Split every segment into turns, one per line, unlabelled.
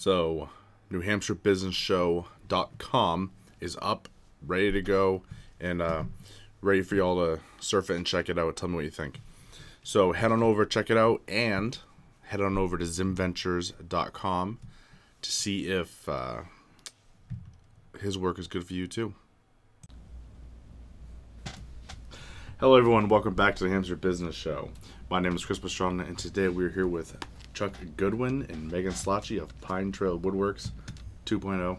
So, NewHampshireBusinessShow.com is up, ready to go, and ready for y'all to surf it and check it out. Tell me what you think. So, head on over, check it out, and head on over to ZimVentures.com to see if his work is good for you too. Hello everyone, welcome back to the Hampshire Business Show. My name is Chris Pastrana, and today we're here with Chuck Goodwin and Meaghan Slottje of Pine Trail Woodworks 2.0.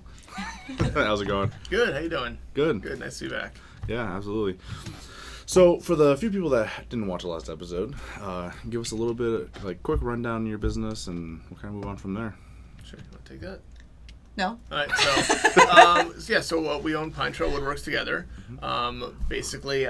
How's it going?
Good, how you doing?
Good.
Good, nice to be back.
Yeah, absolutely. So for the few people that didn't watch the last episode, give us a little bit of, quick rundown of your business and we'll kind of move on from there.
Sure, you want to take that?
No.
All right, so we own Pine Trail Woodworks together. Basically,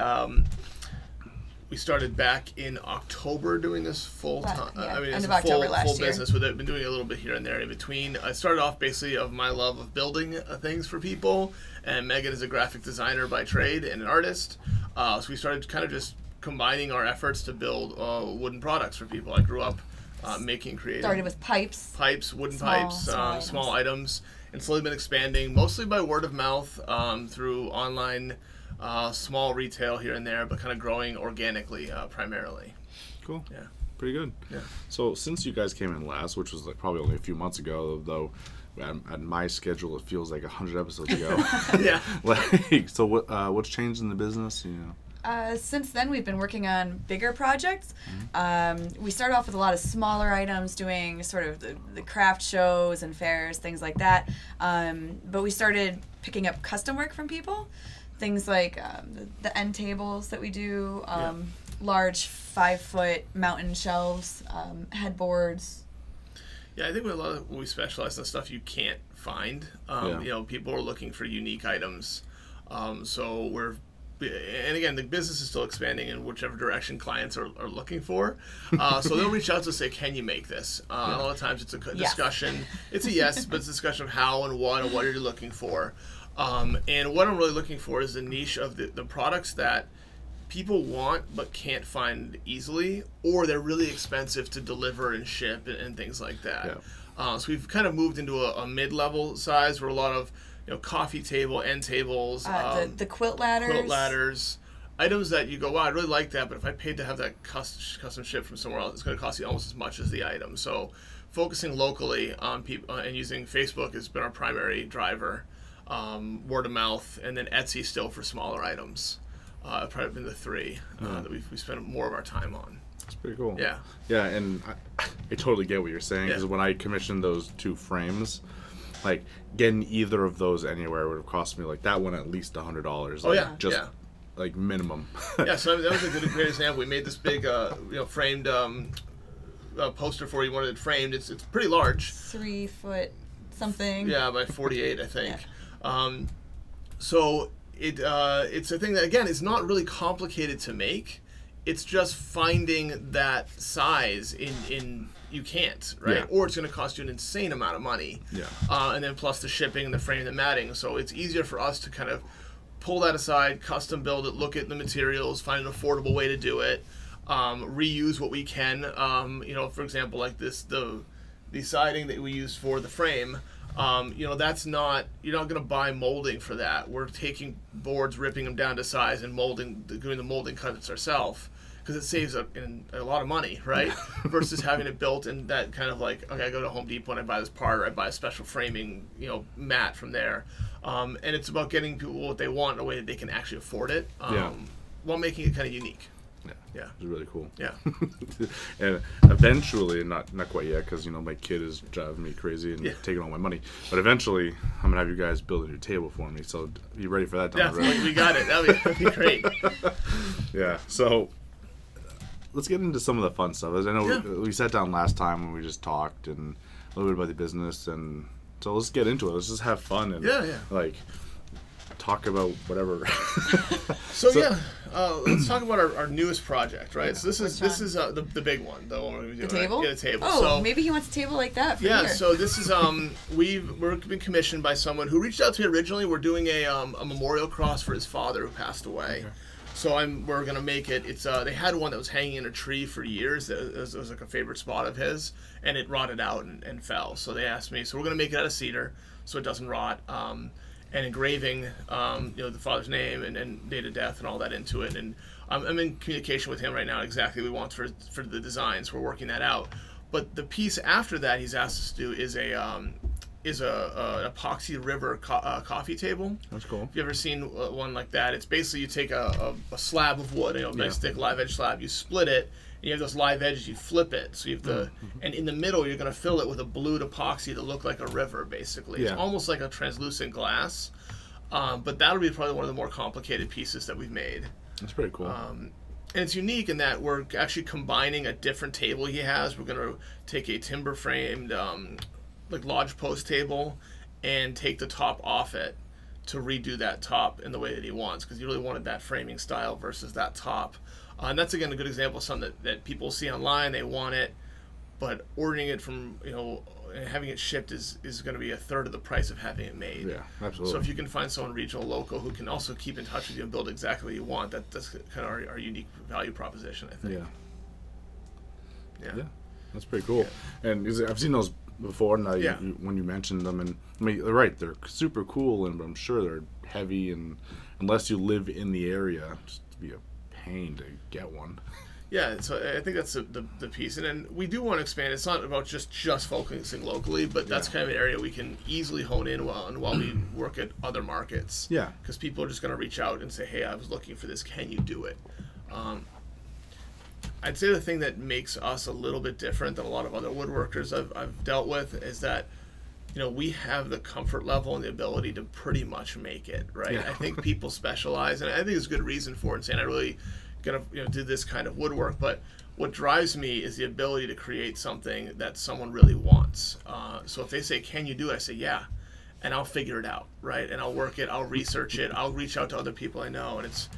we started back in October doing this full time.
Yeah,
I mean, it's
end of
a
October
full
last year.
business. We've been doing a little bit here and there in between. I started off basically of my love of building things for people, and Meaghan is a graphic designer by trade and an artist. So we started kind of just combining our efforts to build wooden products for people. I grew up making creative.
Started with pipes.
Wooden
Small
pipes, small items, and slowly been expanding, mostly by word of mouth, through online, small retail here and there, but kind of growing organically primarily.
Cool.
Yeah.
Pretty good.
Yeah.
So since you guys came in last, which was probably only a few months ago, though at my schedule it feels like 100 episodes ago.
Yeah.
So what's changed in the business?
Since then, we've been working on bigger projects. We started off with a lot of smaller items, doing sort of the craft shows and fairs, things like that. But we started picking up custom work from people, things like the end tables that we do, large 5-foot mountain shelves, headboards.
Yeah, I think we specialize in stuff you can't find. People are looking for unique items. So we're and again, the business is still expanding in whichever direction clients are looking for. So they'll reach out to say, can you make this? A lot of times it's a discussion. Yes. It's a yes, but it's a discussion of how and what are you looking for. And what I'm really looking for is the niche of the products that people want but can't find easily, or they're really expensive to deliver and ship and things like that. Yeah. So we've kind of moved into a mid-level size where a lot of coffee table, end tables,
the quilt ladders.
Items that you go, wow, I really like that, but if I paid to have that custom shipped from somewhere else, it's going to cost you almost as much as the item. So focusing locally on people and using Facebook has been our primary driver, word of mouth, and then Etsy still for smaller items. Probably been the three that we spend more of our time on.
That's pretty cool.
Yeah.
Yeah, and I totally get what you're saying, because when I commissioned those 2 frames, getting either of those anywhere would have cost me that one at least $100. Minimum.
Yeah, so that was a great example. We made this big, framed poster for you. Wanted it framed. It's pretty large.
3 foot something.
Yeah, by 48, I think. Yeah. So it's a thing that again is not really complicated to make. It's just finding that size in you can't, right? Yeah. Or it's going to cost you an insane amount of money. Yeah. And then plus the shipping, the frame, the matting. So it's easier for us to kind of pull that aside, custom build it, look at the materials, find an affordable way to do it, reuse what we can. For example, like the siding that we used for the frame. That's not, you're not going to buy molding for that. We're taking boards, ripping them down to size, and doing the molding cuts ourselves, because it saves a lot of money, right? Versus having it built in that kind of okay, I go to Home Depot and I buy this part, or I buy a special framing, mat from there. And it's about getting people what they want in a way that they can actually afford it, while making it kind of unique. Yeah.
It's really cool.
Yeah.
And eventually, not quite yet, because my kid is driving me crazy and taking all my money. But eventually, I'm gonna have you guys build a new table for me. So be ready for that down the road.
We got it. That'd be great.
Yeah. So let's get into some of the fun stuff. As I know we sat down last time and we just talked and a little bit about the business, and so let's get into it. Let's just have fun and talk about whatever.
So let's talk about our newest project, right? Yeah. So this is the big one, the one we're gonna be doing.
The table?
Right? Yeah, the table.
Oh,
so,
maybe he wants a table like that for here.
So this is we're been commissioned by someone who reached out to me originally. We're doing a memorial cross for his father who passed away. So we're gonna make it. It's they had one that was hanging in a tree for years. It was like a favorite spot of his, and it rotted out and fell. So they asked me. So we're gonna make it out of cedar, so it doesn't rot. And engraving, the father's name and date of death and all that into it. And I'm in communication with him right now exactly what we want for the designs. We're working that out. But the piece after that he's asked us to do is an epoxy river coffee table.
That's cool.
If you ever seen one like that, it's basically you take a slab of wood, nice thick live edge slab, you split it, and you have those live edges, you flip it. So you have to, and in the middle you're going to fill it with a blued epoxy to look like a river, basically.
Yeah.
It's almost like a translucent glass, but that'll be probably one of the more complicated pieces that we've made.
That's pretty cool.
And it's unique in that we're actually combining a different table he has. We're going to take a timber framed like lodge post table and take the top off it to redo that top in the way that he wants, because he really wanted that framing style versus that top. And that's again a good example of something that people see online, they want it, but ordering it from and having it shipped is going to be a third of the price of having it made.
Yeah, absolutely.
So if you can find someone regional, local, who can also keep in touch with you and build exactly what you want, that's kind of our unique value proposition, I think. Yeah,
that's pretty cool. Yeah. And I've seen those before, and when you mentioned them, and I mean, they're right, they're super cool, and I'm sure they're heavy, and unless you live in the area, just to be a pain to get one.
Yeah, so I think that's the piece, and then we do want to expand. It's not about just focusing locally, but that's kind of an area we can easily hone in on while we work at other markets. Yeah, because people are just going to reach out and say, "Hey, I was looking for this. Can you do it?" I'd say the thing that makes us a little bit different than a lot of other woodworkers I've dealt with is that, we have the comfort level and the ability to pretty much make it, right? Yeah. I think people specialize, and I think there's good reason for it, and saying I really gonna do this kind of woodwork, but what drives me is the ability to create something that someone really wants. So if they say, "Can you do it?" I say, "Yeah," and I'll figure it out, right? And I'll work it, I'll research it, I'll reach out to other people I know, and it's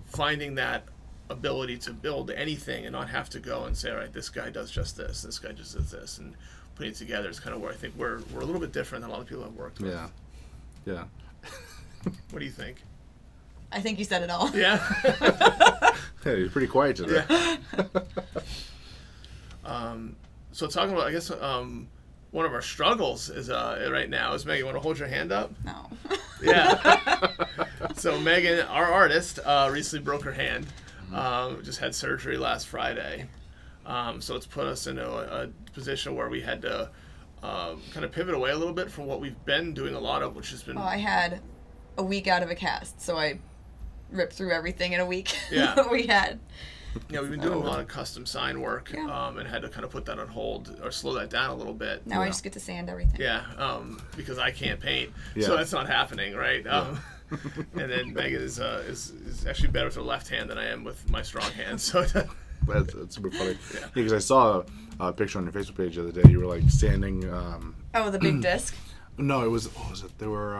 finding that ability to build anything and not have to go and say, all right, this guy does just this guy just does this, and putting it together is kind of where I think we're a little bit different than a lot of people I've worked with.
Yeah.
What do you think?
I think you said it all.
Yeah.
Hey, you're pretty quiet today. Yeah.
So talking about, I guess, one of our struggles is right now is, Meaghan, you want to hold your hand up?
No.
Yeah. So Meaghan, our artist, recently broke her hand. Just had surgery last Friday. So it's put us in a position where we had to kind of pivot away a little bit from what we've been doing a lot of, which has been...
Well, I had a week out of a cast, so I ripped through everything in a week.
Yeah.
That we had.
Yeah, we've been doing a lot of custom sign work, and had to kind of put that on hold or slow that down a little bit.
Now I just get to sand everything.
Yeah, because I can't paint, so that's not happening, right? And then Meaghan is actually better with her left hand than I am with my strong hand. So
that's super funny. Yeah, because I saw a picture on your Facebook page the other day. You were like standing.
The big disc.
No, it was. What was it? There were,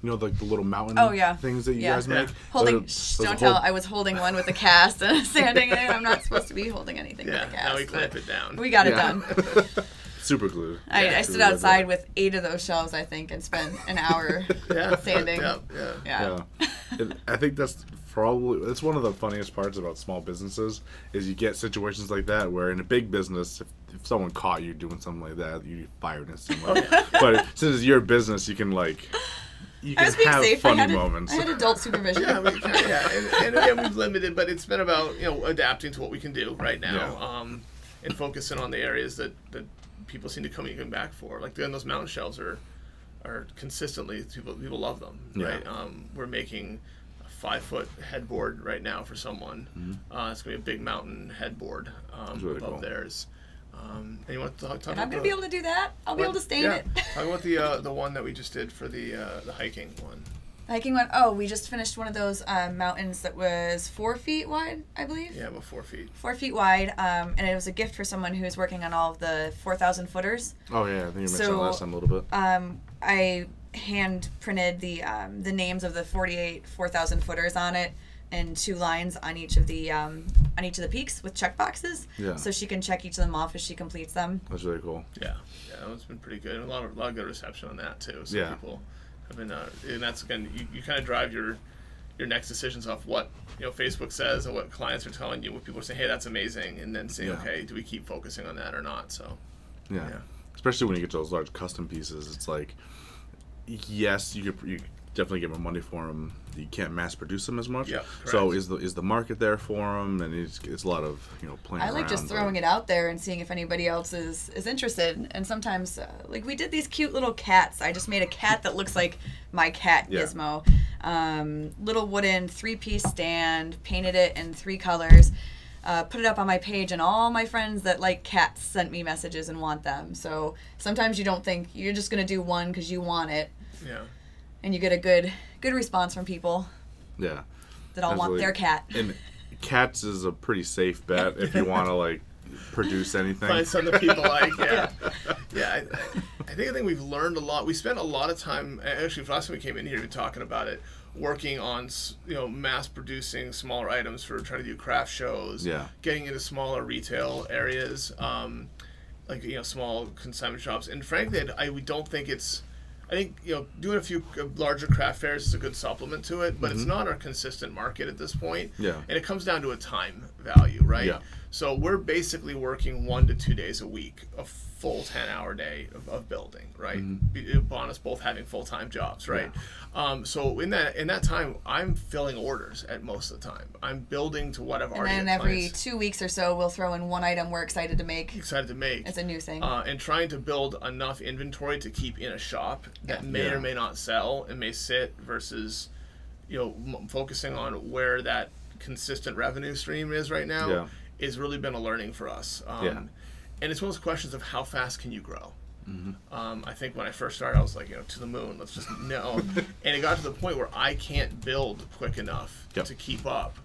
like the little mountain things that you guys make.
Holding. Don't tell. I was holding one with a cast and sanding it. I'm not supposed to be holding anything with a cast.
Now we clamp it down.
We got it done.
Super glue.
I stood outside with 8 of those shelves, I think, and spent an hour sanding.
Yeah. I think that's one of the funniest parts about small businesses is you get situations like that where in a big business, if someone caught you doing something like that, you'd be fired instantly. But since it's your business, you can have
safe.
funny moments.
I had adult supervision.
And again, we've limited, but it's been about adapting to what we can do right now, and focusing on the areas that people seem to come back for. Like those mountain shelves are consistently people love them, right? We're making a 5-foot headboard right now for someone. It's gonna be a big mountain headboard really above theirs. And you want to talk
and
about?
I'm gonna be able to do that. I'll be able to stain it.
Talk about the one that we just did for the hiking one.
The hiking one. Oh, we just finished one of those mountains that was 4 feet wide, I believe.
Yeah, about 4 feet.
4 feet wide, and it was a gift for someone who was working on all of the 4,000 footers.
Oh yeah, I think you mentioned that last time a little bit.
I hand printed the names of the 48 4,000 footers on it, and 2 lines on each of the peaks with check boxes. Yeah. So she can check each of them off as she completes them.
That's really cool.
Yeah, it's been pretty good. And a lot of good reception on that too. So people have been, and that's again, you kind of drive your your next decisions off what Facebook says and what clients are telling you. What people are saying, hey, that's amazing, and then saying, okay, do we keep focusing on that or not? So
yeah. Especially when you get to those large custom pieces, it's like, yes, you definitely get more money for them. You can't mass produce them as much.
Yeah,
so is the market there for them? And it's a lot of playing around.
I like just throwing it out there and seeing if anybody else is interested. And sometimes, like we did these cute little cats. I just made a cat that looks like my cat Gizmo. Little wooden 3-piece stand. Painted it in 3 colors. Put it up on my page, and all my friends that like cats sent me messages and want them. So sometimes you don't think you're just gonna do one because you want it.
Yeah.
And you get a good response from people.
Yeah.
That all want their cat.
And cats is a pretty safe bet if you want to like produce anything.
Find something people like. Yeah. Yeah. I think we've learned a lot. We spent a lot of time. Actually, last time we came in here, we were talking about it. Working on mass producing smaller items for trying to do craft shows. Yeah. Getting into smaller retail areas, like small consignment shops. And frankly, we don't think it's. I think doing a few larger craft fairs is a good supplement to it, but it's not our consistent market at this point. Yeah. And it comes down to a time value, right? Yeah. So we're basically working 1 to 2 days a week, a full 10-hour day of building, right? Upon us both having full-time jobs, right? Yeah. So in that time, I'm filling orders at most of the time. I'm building to what I've already.
And then every 2 weeks or so, we'll throw in one item we're excited to make. It's a new thing.
And trying to build enough inventory to keep in a shop that may or may not sell and may sit versus, focusing on where that consistent revenue stream is right now. Yeah. Has really been a learning for us. And it's one of those questions of how fast can you grow? I think when I first started, I was like, to the moon, let's just no. And it got to the point where I can't build quick enough to keep up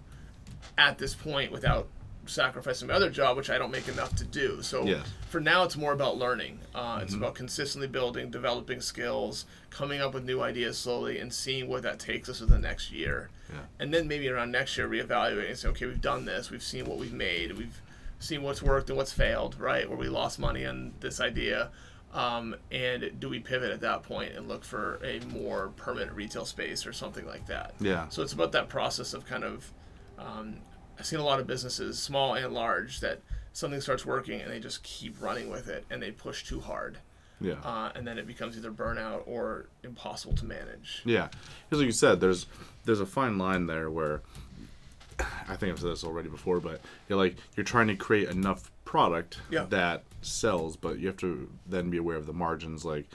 at this point without sacrificing my other job, which I don't make enough to do. So for now, it's more about learning. It's about consistently building, developing skills, coming up with new ideas slowly, and seeing what that takes us for the next year. Yeah. And then maybe around next year, reevaluate and say, okay, we've done this. We've seen what we've made. We've seen what's worked and what's failed, right? Where we lost money on this idea. And do we pivot at that point and look for a more permanent retail space or something like that? Yeah. So it's about that process of kind of, I've seen a lot of businesses, small and large, that something starts working and they just keep running with it and they push too hard. Yeah. And then it becomes either burnout or impossible to manage.
Yeah. Because like you said, there's a fine line there where, I think I've said this already before, but you're trying to create enough product that sells, but you have to then be aware of the margins. Like,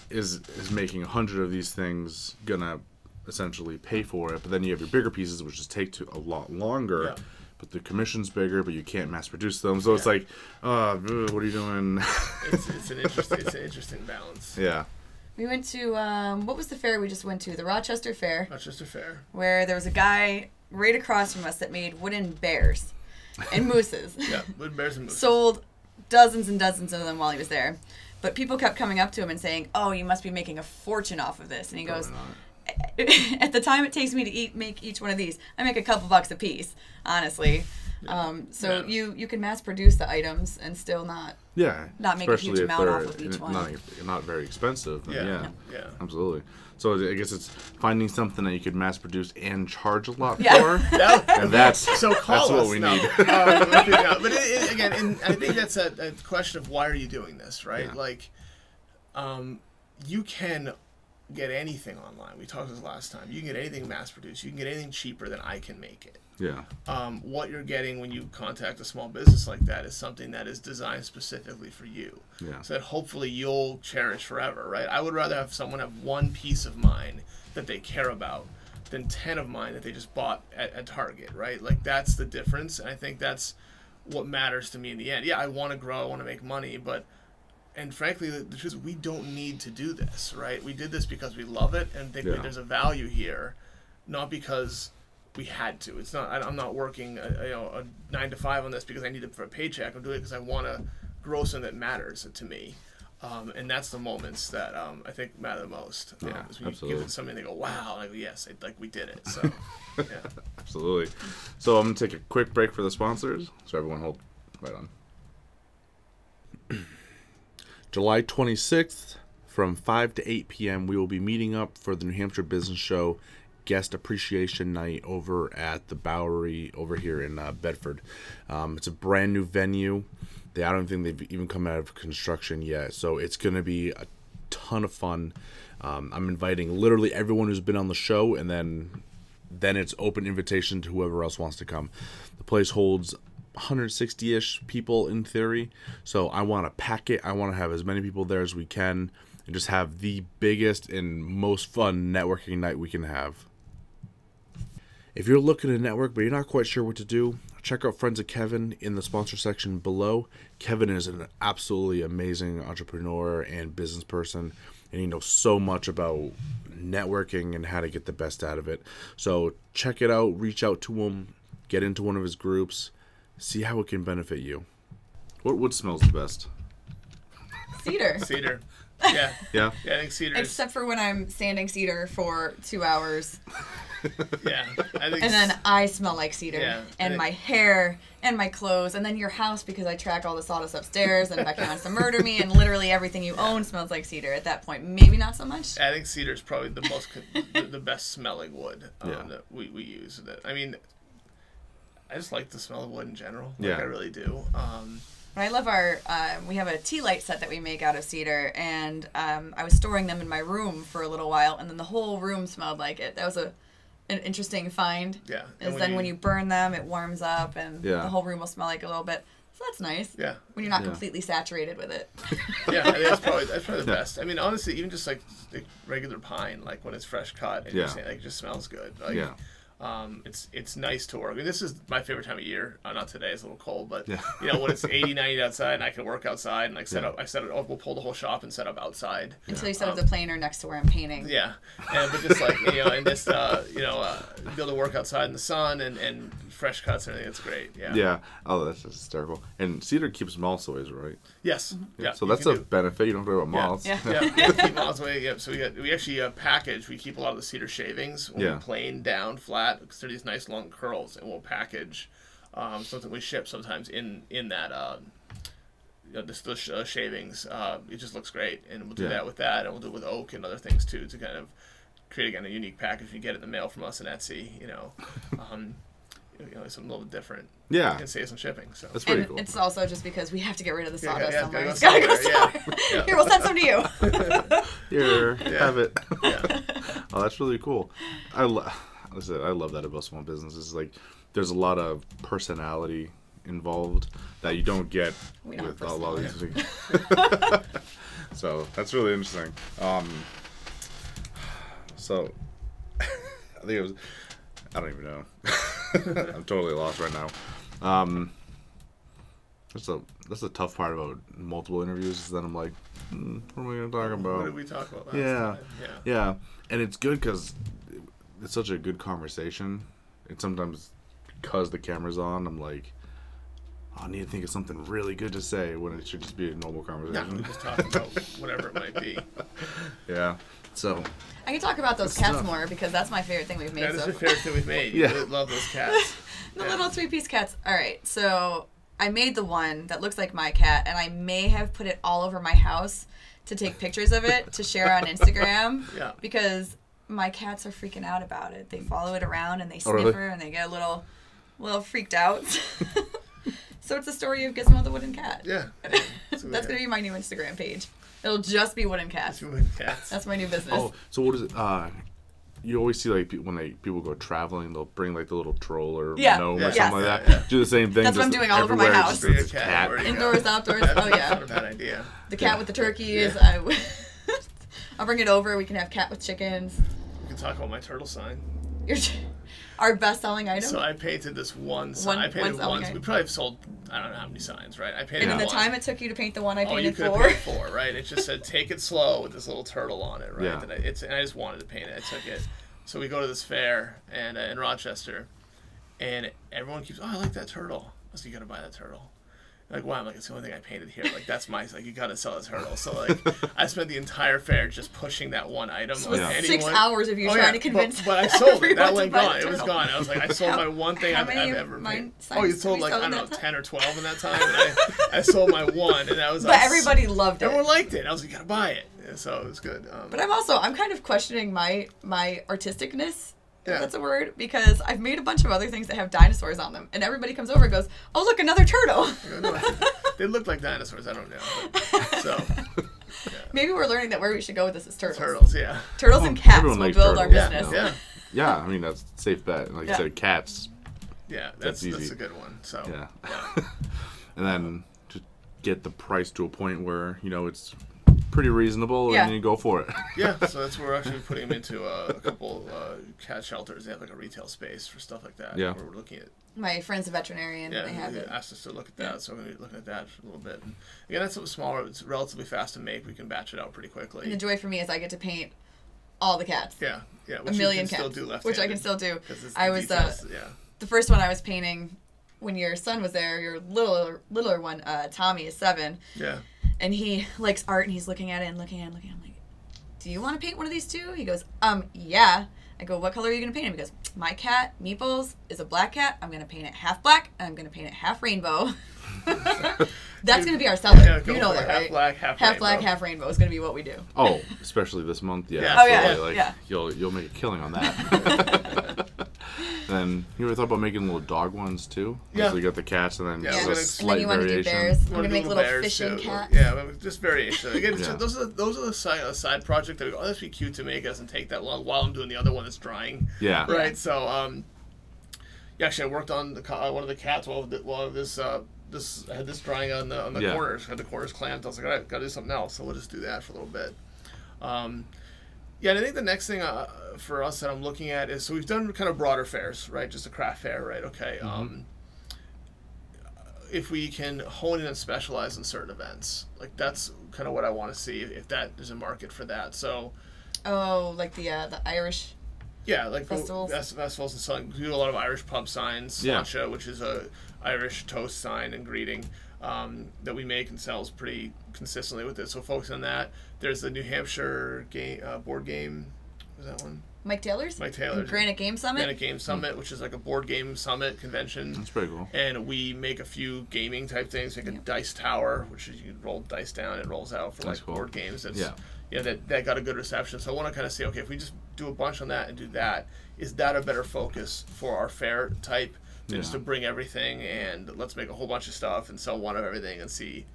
is making 100 of these things gonna essentially pay for it? But then you have your bigger pieces, which just take a lot longer. Yeah. But the commission's bigger, but you can't mass produce them. So it's like, what are you doing?
it's an interesting balance.
Yeah. We went to what was the fair we just went to? The Rochester Fair.
Rochester Fair.
Where there was a guy right across from us that made wooden bears and mooses.
Yeah, wooden bears and mooses.
Sold dozens and dozens of them while he was there. But people kept coming up to him and saying, "Oh, you must be making a fortune off of this." And he goes, "At the time it takes me to make each one of these, I make a couple bucks a piece, honestly." So you can mass produce the items and still not make a huge amount off of each one.
Not very expensive. Yeah, absolutely. So I guess it's finding something that you could mass produce and charge a lot for, and that's what we need.
But again, and I think that's a question of why are you doing this, right? Yeah. Like, you can get anything online. We talked this last time. You can get anything mass produced. You can get anything cheaper than I can make it. Yeah. What you're getting when you contact a small business like that is something that is designed specifically for you. Yeah. So that hopefully you'll cherish forever, right? I would rather have someone have one piece of mine that they care about than 10 of mine that they just bought at Target, right? Like, that's the difference, and I think that's what matters to me in the end. Yeah, I want to grow, I want to make money, and frankly, the truth is we don't need to do this, right? We did this because we love it and think there's a value here, not because we had to. It's not. I'm not working a 9 to 5 on this because I need it for a paycheck. I'm doing it because I want to grow something that matters to me, and that's the moments that I think matter the most.
Yeah,
when
absolutely.
You give it something, they go, "Wow!" Like, yes, we did it. So, yeah,
absolutely. So I'm gonna take a quick break for the sponsors. So everyone, hold right on. July 26th, from 5 to 8 p.m., we will be meeting up for the New Hampshire Business Show guest appreciation night over at the Bowery over here in Bedford. It's a brand new venue. I don't think they've even come out of construction yet, so it's going to be a ton of fun. I'm inviting literally everyone who's been on the show, and then it's open invitation to whoever else wants to come. The place holds 160-ish people in theory, so I want to pack it. I want to have as many people there as we can and just have the biggest and most fun networking night we can have. If you're looking to network but you're not quite sure what to do, check out Friends of Kevin in the sponsor section below. Kevin is an absolutely amazing entrepreneur and business person, and he knows so much about networking and how to get the best out of it. So check it out, reach out to him, get into one of his groups, see how it can benefit you. What wood smells the best?
Cedar.
Cedar. Yeah.
Yeah?
Yeah, I think cedar.
Except for when I'm sanding cedar for 2 hours.
Yeah. I think
And then I smell like cedar.
Yeah,
and my hair and my clothes. And then your house, because I track all the sawdust upstairs and Becky wants to murder me. And literally everything you own smells like cedar at that point. Maybe not so much.
I think cedar is probably the most, the best smelling wood that we use. I mean, I just like the smell of wood in general. Like, I really do.
I love our, we have a tea light set that we make out of cedar, and I was storing them in my room for a little while, and then the whole room smelled like it. That was an interesting find.
Yeah.
Is then when you burn them, it warms up, and the whole room will smell like a little bit. So that's nice. Yeah. When you're not completely saturated with it.
Yeah, I think that's probably the best. I mean, honestly, even just like regular pine, like when it's fresh cut, and it just smells good. Like, it's nice to work. I mean, this is my favorite time of year. Not today; it's a little cold, but you know, when it's 80, 90 outside, and I can work outside, and like set up. We'll pull the whole shop and set up outside
until you set up the planer next to where I'm painting.
Yeah, but just like be able to work outside in the sun and fresh cuts and everything. It's great. Yeah.
Yeah. Oh, that's hysterical. And cedar keeps moths away, right?
Yes.
Mm-hmm. Yeah. So that's a benefit. You don't have to worry about moths.
Yeah. Keep moths away. Yeah. So we actually package. We keep a lot of the cedar shavings when we plane down flat because they're these nice long curls, and we'll package something we ship sometimes in that the shavings. It just looks great, and we'll do that with that, and we'll do it with oak and other things too to kind of create again a unique package. You get it in the mail from us in Etsy, something a little bit different. Yeah. And save some shipping. So
that's pretty cool.
It's also just because we have to get rid of the sawdust somewhere. It's gotta go somewhere. Here, we'll send some to you.
Here, have it. Oh, that's really cool. I love that about small businesses. Like, there's a lot of personality involved that you don't get with a lot of these things. So that's really interesting. So I think it was. I don't even know. I'm totally lost right now. That's the tough part about multiple interviews is that I'm like, what are we going to talk about?
What did we talk about last time?
Yeah. And it's good because it's such a good conversation. And sometimes because the camera's on, I'm like, I need to think of something really good to say when it should just be a normal conversation.
Yeah, just talk about whatever it might be.
Yeah. So
I can talk about those cats more because that's my favorite thing we've made.
That is your favorite thing we've made. You really love those cats.
The little 3-piece cats. All right, so I made the one that looks like my cat, and I may have put it all over my house to take pictures of it to share on Instagram. Because my cats are freaking out about it. They follow it around and they sniff her and they get a little freaked out. So it's the story of Gizmo the Wooden Cat.
Yeah.
That's going to be my new Instagram page. It'll just be wooden cats.
Wooden cats.
That's my new business.
Oh, so what is it? You always see like when people go traveling, they'll bring like the little troll or gnome or something like that. Yeah. Do the same thing.
That's what I'm doing all over my house.
Cat.
Indoors, outdoors. Oh yeah.
Not a bad idea.
The cat with the turkeys. Yeah. I'll bring it over. We can have cat with chickens.
We can talk about my turtle sign.
Our best-selling item.
So I painted this one sign. I painted one. We probably have sold I don't know how many signs, right? I painted.
And in the
one.
time it took you to paint the one I painted
you could have painted 4, right? It just said "Take it slow" with this little turtle on it, right?
Yeah.
And I just wanted to paint it. I took it. So we go to this fair and in Rochester, and everyone keeps, I like that turtle. I said, you gotta buy that turtle. Like, why? I'm like, it's the only thing I painted here. Like, that's you gotta sell a turtle. So, like, I spent the entire fair just pushing that one item.
So it was 6 hours of you trying to convince
But I sold it. That went gone. It was gone. I was like, I sold my one thing I've ever made. Oh, you sold like, I don't know, 10 or 12 in that time. And I sold my one. And that was
But everybody loved it.
Everyone liked it. I was like, you gotta buy it. Yeah, so it was good.
But I'm kind of questioning my artisticness if that's a word, because I've made a bunch of other things that have dinosaurs on them, and everybody comes over and goes, "Oh, look, another turtle."
They look like dinosaurs. I don't know. So yeah.
Maybe we're learning that where we should go with this is turtles.
Turtles, yeah.
Turtles and cats will build our business.
Yeah.
Yeah, I mean that's a safe bet. Like you said, cats.
Yeah, that's easy. That's a good one. So
yeah. And then to get the price to a point where it's pretty reasonable, and you go for it.
Yeah, so that's where we're actually putting them into a couple cat shelters. They have like a retail space for stuff like that.
Yeah,
we're looking at.
My friend's a veterinarian.
Yeah,
they have it.
Asked us to look at that, so we're going to be looking at that for a little bit. And again, that's something smaller. It's relatively fast to make. We can batch it out pretty quickly.
And the joy for me is I get to paint all the cats.
Yeah,
which a million cats,
still do left-handed,
which I can still do.
I was
the first one I was painting when your son was there. Your littler one, Tommy, is 7.
Yeah.
And he likes art, and he's looking at it and looking at it and looking at it. I'm like, "Do you want to paint one of these too?" He goes, yeah. I go, "What color are you going to paint him?" He goes, "My cat, Meeples, is a black cat. I'm going to paint it half black, and I'm going to paint it half rainbow." That's going to be our seller.
Yeah,
you know that, right?
Half black, half
rainbow. Black, half rainbow is going to be what we do.
Oh, especially this month, yeah.
Oh, yeah.
You'll make a killing on that. Then you ever thought about making little dog ones too?
Yeah.
So you got the cats, and then just a
and
slight
then you want
variation.
to do bears. I'm gonna make little fishing cats.
Yeah, just variation. Again, those are the side project that we go, "Oh, that'd be cute to make. It doesn't take that long." While I'm doing the other one that's drying.
Yeah.
Right. Yeah. So actually, I worked on one of the cats while this I had this drying on the corners. I had the corners clamped. I was like, all right, got to do something else. So we'll just do that for a little bit. And I think the next thing for us that I'm looking at is, so we've done kind of broader fairs, right? Just a craft fair, right? Okay.
Mm-hmm.
If we can hone in and specialize in certain events, like that's kind of what I want to see, if there's a market for that. So.
Oh, like the Irish.
Yeah, like
festivals
and selling. We do a lot of Irish pub signs, slottje, which is a Irish toast sign and greeting that we make and sells pretty consistently with it. So focus on that. There's the New Hampshire board game. Was that one?
Mike Taylor's?
Mike Taylor's.
Granite Game Summit?
Granite Game Summit, which is like a board game summit convention.
That's pretty cool.
And we make a few gaming type things, like a dice tower, which is you can roll dice down, it rolls out for like board games. That got a good reception. So I want to kind of see, okay, if we just do a bunch on that and do that, is that a better focus for our fair type than just to bring everything and let's make a whole bunch of stuff and sell one of everything and see,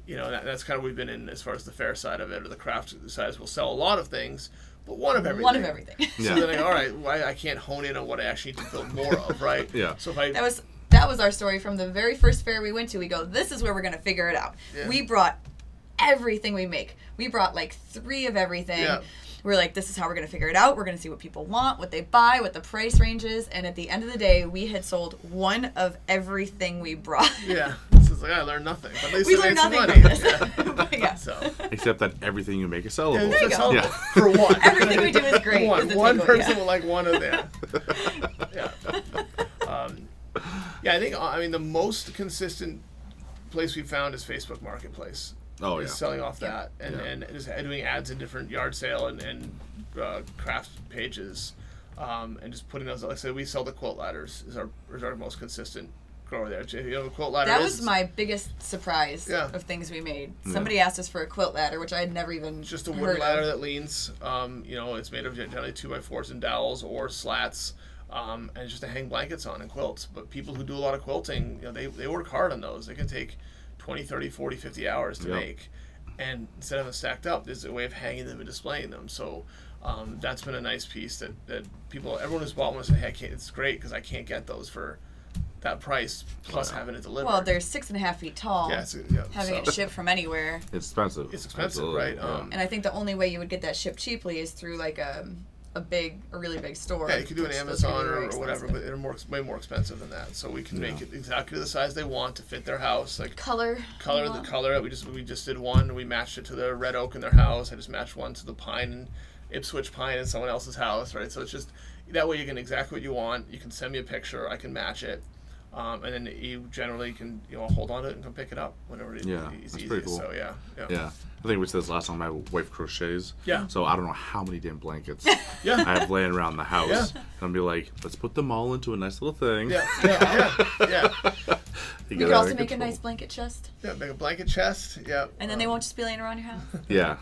that's kind of we've been in as far as the fair side of it, or the craft side. We'll sell a lot of things, but one of everything.
One of everything.
So then, all right, I can't hone in on what I actually need to build more of, right?
Yeah.
So if
that was our story from the very first fair we went to. We go, this is where we're going to figure it out. Yeah. We brought everything we make. We brought like 3 of everything. Yeah. We're like, this is how we're going to figure it out. We're going to see what people want, what they buy, what the price range is. And at the end of the day, we had sold one of everything we brought.
Yeah. So I learned nothing. But at least
we learned nothing
money.
From this.
Yeah. So.
Except that everything you make is sellable.
There you go.
Yeah. For one.
Everything we do is great.
One person will like one of them. Yeah. I think the most consistent place we found is Facebook Marketplace.
Oh, yeah.
Selling off that and just doing ads in different yard sale and craft pages, and just putting those. Like I said, we sell the quilt ladders is our most consistent grower there. A quilt ladder.
That was my biggest surprise of things we made. Somebody asked us for a quilt ladder, which I had never even
just a wooden ladder that leans. It's made of generally 2x4s and dowels or slats. And just to hang blankets on and quilts. But people who do a lot of quilting, they work hard on those. They can take 20, 30, 40, 50 hours to make. And instead of them stacked up, there's a way of hanging them and displaying them. So that's been a nice piece that everyone who's bought one said, hey, it's great because I can't get those for that price plus having it delivered.
Well, they're 6.5 feet tall. Having it shipped from anywhere.
It's expensive.
It's expensive, right?
And I think the only way you would get that shipped cheaply is through like a really big store.
Yeah, you could do an Amazon or whatever, but they're way more expensive than that. So we can make it exactly the size they want to fit their house. Like
color.
The color. We just did one. We matched it to the red oak in their house. I just matched one to the pine, Ipswich pine in someone else's house. Right. So it's just that way you can exactly what you want. You can send me a picture. I can match it. And then you generally can hold on to it and come pick it up whenever it's easy.
Pretty cool.
So
yeah. I think we said this last time. My wife crochets.
Yeah.
So I don't know how many damn blankets I have laying around the house.
Yeah.
And I'll be like, let's put them all into a nice little thing.
Yeah.
You could also make a nice blanket chest.
Yeah, make a blanket chest. Yeah.
And then they won't just be laying around your house.
Yeah.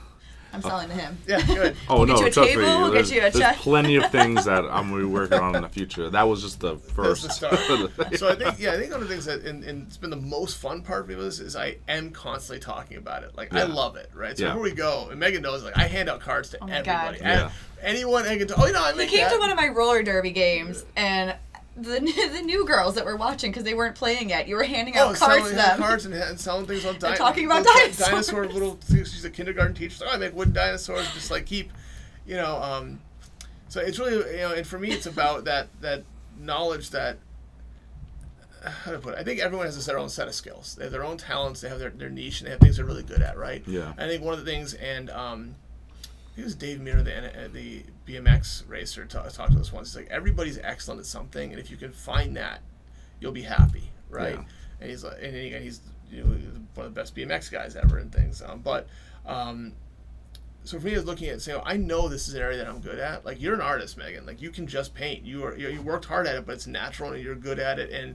I'm selling to him.
Yeah, good.
Oh,
We'll
no,
get you a
trust
table,
me.
we'll get you a
There's
check.
plenty of things that I'm going to be working on in the future. That was just the first.
That's the start. So I think one of the things that, and it's been the most fun part for me is I am constantly talking about it. Like, I love it, right? So wherever we go, and Megan knows, like, I hand out cards to everybody.
God.
Anyone I can, I make
He came
that.
to one of my roller derby games, and the new girls that were watching, because they weren't playing yet, you were handing out cards to them.
Cards and selling things on dinosaurs.
Talking about dinosaurs.
Dinosaur little things. She's a kindergarten teacher. So I make wooden dinosaurs, just like keep, so it's really, and for me, it's about that knowledge that, how to put it, I think everyone has their own set of skills. They have their own talents, they have their niche, and they have things they're really good at, right?
Yeah.
I think one of the things, and I think it was Dave Muir, the BMX racer, talked to us once. He's like, everybody's excellent at something, and if you can find that, you'll be happy, right? Yeah. And he's like, and again, he's one of the best BMX guys ever and things. So for me, I was looking at saying, I know this is an area that I'm good at. Like, you're an artist, Megan. Like, you can just paint. You worked hard at it, but it's natural, and you're good at it. And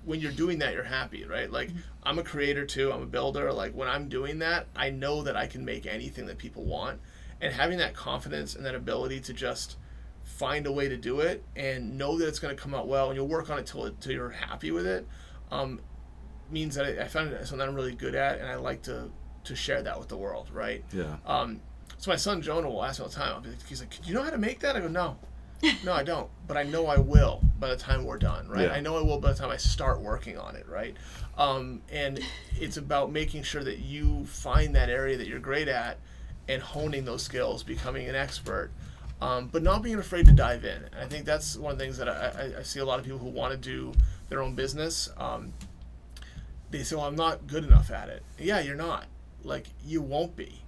when you're doing that, you're happy, right? Like, I'm a creator too. I'm a builder. Like, when I'm doing that, I know that I can make anything that people want. And having that confidence and that ability to just find a way to do it and know that it's going to come out well, and you'll work on it till you're happy with it, means that I found it something I'm really good at, and I like to share that with the world, right?
Yeah.
So my son Jonah will ask me all the time. He's like, "Do you know how to make that?" I go, "No, I don't. But I know I will by the time we're done, right?
Yeah.
I know I will by the time I start working on it, right?" And it's about making sure that you find that area that you're great at and honing those skills, becoming an expert, but not being afraid to dive in. And I think that's one of the things that I see a lot of people who want to do their own business. They say, "Well, I'm not good enough at it." Yeah, you're not. Like, you won't be.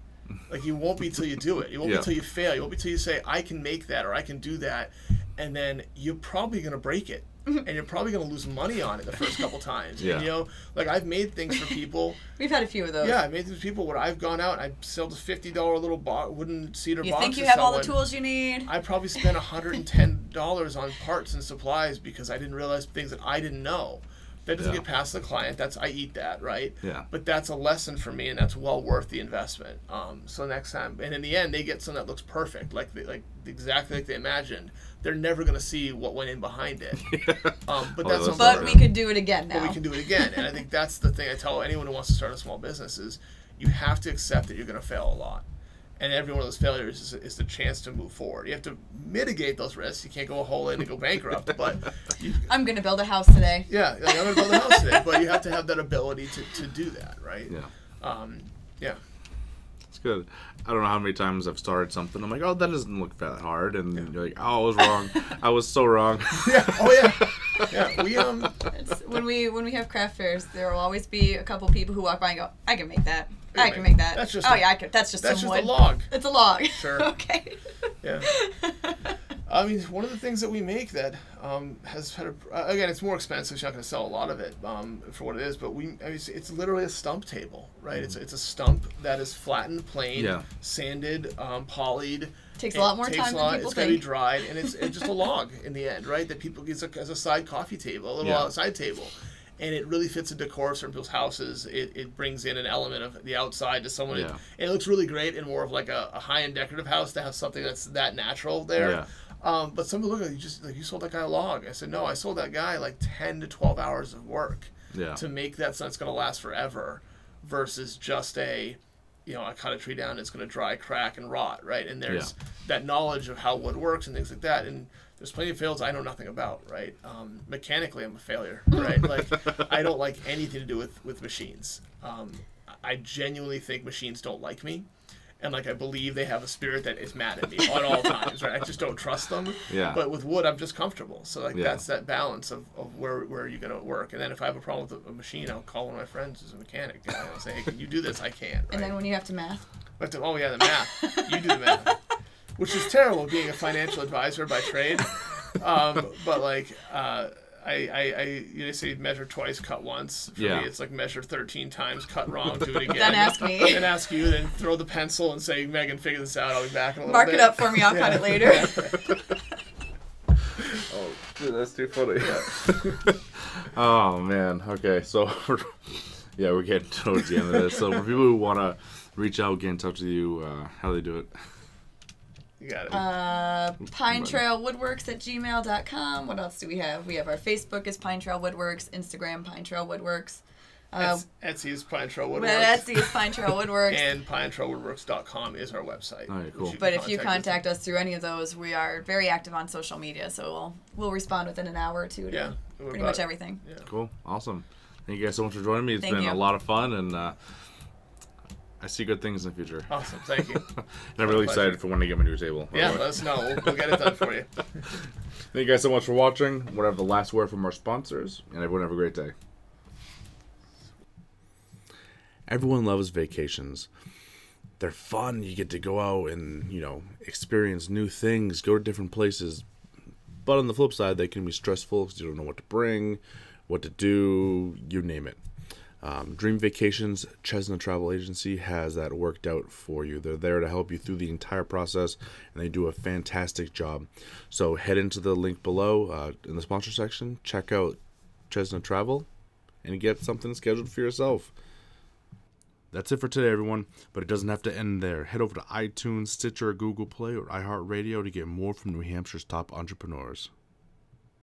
Like, you won't be till you do it. You won't be till you fail. You won't be till you say, "I can make that," or "I can do that," and then you're probably going to break it. And you're probably going to lose money on it the first couple times.
Yeah.
And, like, I've made things for people.
We've had a few of those.
Yeah, I've made things for people where I've gone out and I sold a $50 little wooden cedar box.
You think you have all the tools you need?
I probably spent $110 on parts and supplies because I didn't realize things that I didn't know. That doesn't get past the client. I eat that, right?
Yeah.
But that's a lesson for me, and that's well worth the investment. So next time, and in the end, they get something that looks perfect, like exactly like they imagined. They're never going to see what went in behind it. But
we could do it again now.
But we can do it again, and I think that's the thing I tell anyone who wants to start a small business is you have to accept that you're going to fail a lot. And every one of those failures is the chance to move forward. You have to mitigate those risks. You can't go a whole in and go bankrupt. But
I'm going to build a house today.
Yeah, like, I'm going to build a house today. But you have to have that ability to do that, right?
Yeah.
Yeah.
It's good. I don't know how many times I've started something. I'm like, oh, that doesn't look that hard. And you're like, oh, I was wrong. I was so wrong.
Yeah. Oh, yeah. Yeah. We
when we have craft fairs, there will always be a couple people who walk by and go, "I can make that. I can make that."
That's just
I can. That's just
a log.
It's a log.
Sure.
Okay.
Yeah. I mean, one of the things that we make that has had again, it's more expensive. So you're not going to sell a lot of it for what it is, but it's literally a stump table, right?
Mm-hmm.
It's a stump that is flattened, planed, sanded, polyed.
Takes a lot more time than people
It's got to be dried, and it's just a log in the end, right? That people use as a side coffee table, a little outside table. And it really fits a decor of certain people's houses. It brings in an element of the outside to someone. And it looks really great in more of like a high-end decorative house to have something that's that natural there.
Yeah.
But some people look at it, you sold that guy a log. I said, no, I sold that guy like 10 to 12 hours of work to make that so it's going to last forever versus just I cut a tree down and it's going to dry, crack, and rot, right? And there's that knowledge of how wood works and things like that. And there's plenty of fields I know nothing about, right? Mechanically, I'm a failure, right? Like, I don't like anything to do with machines. I genuinely think machines don't like me. And, like, I believe they have a spirit that is mad at me at all times, right? I just don't trust them.
Yeah.
But with wood, I'm just comfortable. So, like, that's that balance of where you're going to work. And then if I have a problem with a machine, I'll call one of my friends who's a mechanic. And I'll say, hey, can you do this? I can't, right?
And then when you have to math?
The math. You do the math. Which is terrible, being a financial advisor by trade. But, like, I say measure twice, cut once. For me, it's like measure 13 times, cut wrong, do it again.
Then ask me.
Then ask you, then throw the pencil and say, Megan, figure this out. I'll be back in a little
Mark
bit.
it up for me. I'll cut it later.
Oh, dude, that's too funny. Oh, man. Okay, so Yeah, we're getting towards the end of this. So for people who want to reach out, get in touch with you, how do they do it?
You got it.
PineTrailWoodworks@gmail.com. What else do we have? We have our Facebook is Pine Trail Woodworks, Instagram Pine Trail Woodworks.
Etsy is Pine Trail Woodworks.
Etsy is Pine Trail Woodworks.
And PineTrailWoodworks.com is our website.
All right, cool.
But if you contact us through any of those, we are very active on social media, so we'll respond within an hour or two to pretty much everything.
Yeah.
Cool. Awesome. Thank you guys so much for joining me. It's been a lot of fun, and I see good things in the future.
Awesome. Thank you.
And I'm really excited for when to get my new table.
Yeah, let us know. We'll get it done for you.
Thank you guys so much for watching. We'll have the last word from our sponsors, and everyone have a great day. Everyone loves vacations. They're fun. You get to go out and, experience new things, go to different places. But on the flip side, they can be stressful because you don't know what to bring, what to do, you name it. Dream Vacations Chestnut Travel Agency has that worked out for you. They're there to help you through the entire process, and they do a fantastic job. So head into the link below in the sponsor section, check out Chestnut Travel, and get something scheduled for yourself. That's it for today, everyone, but it doesn't have to end there. Head over to iTunes, Stitcher, Google Play, or iHeartRadio to get more from New Hampshire's top entrepreneurs.